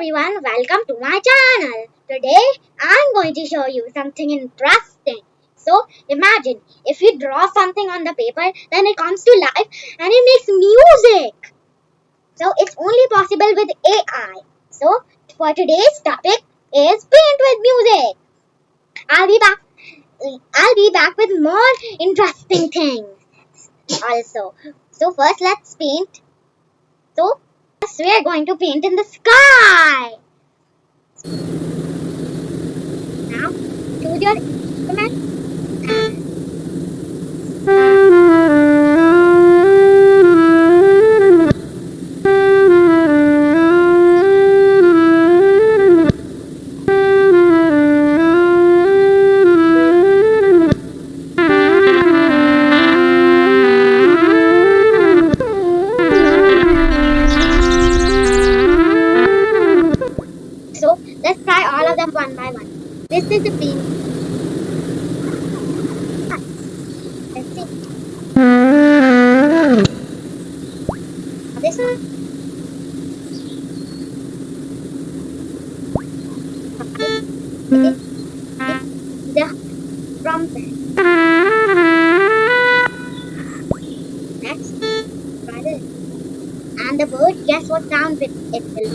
everyone, welcome to my channel. Today I'm going to show you something interesting. So imagine if you draw something on the paper, then it comes to life and it makes music. So it's only possible with AI. So for today's topic is paint with music. I'll be back. I'll be back with more interesting things also. So first let's paint. So first we are going to paint in the sky. Now, choose your instrument. So, let's try all of them one by one. This is the paint. Let's see. This one. The trumpet. Next, try this. And the bird, guess what sound it will make?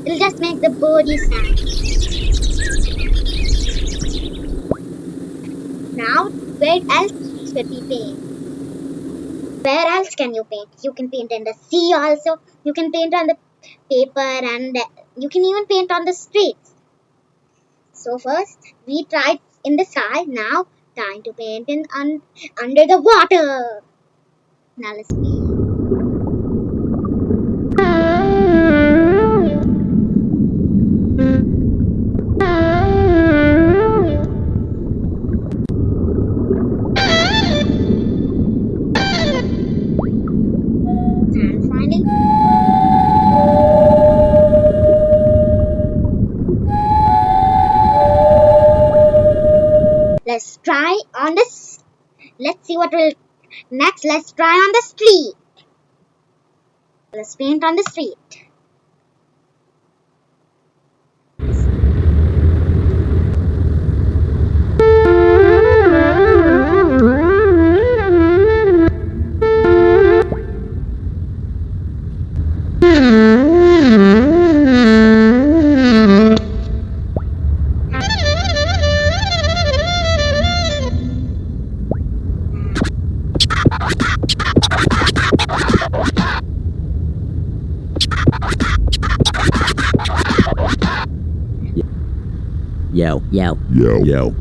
It'll just make the birdie sound. Now, where else should we paint? Where else can you paint? You can paint in the sea also. You can paint on the paper and you can even paint on the streets. So first, we tried in the sky. Now, time to paint in under the water. Now let's paint. And finally, let's try on this. Let's see what will next. Let's try on the street. Let's paint on the street.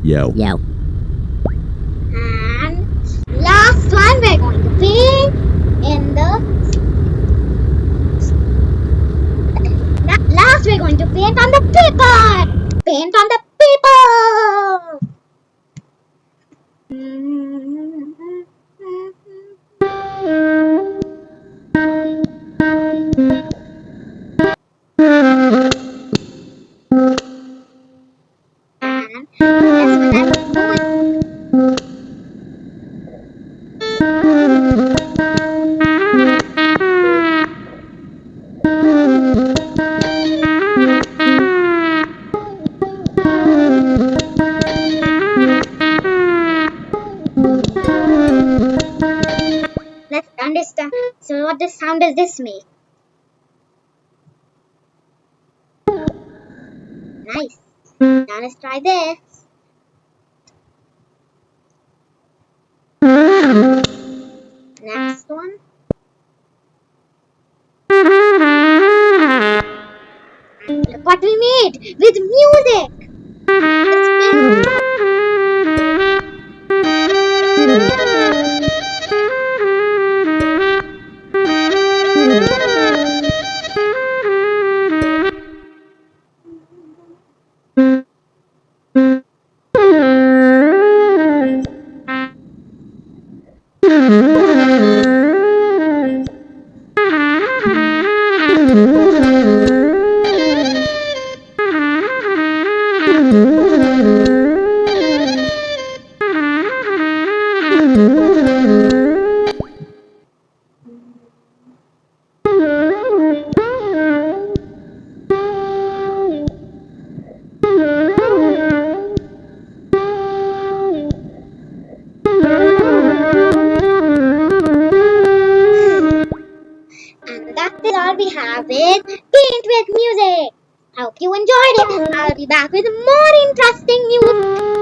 Yo. And last one, we're going to paint in the. Last, we're going to paint on the paper. Paint on the paper. Let's understand. So what sound does this make? Nice. Now let's try this. Next one. Look what we made with music. Let's paint. And that is all we have with Paint with Music. I hope you enjoyed it. I'll be back with more interesting news.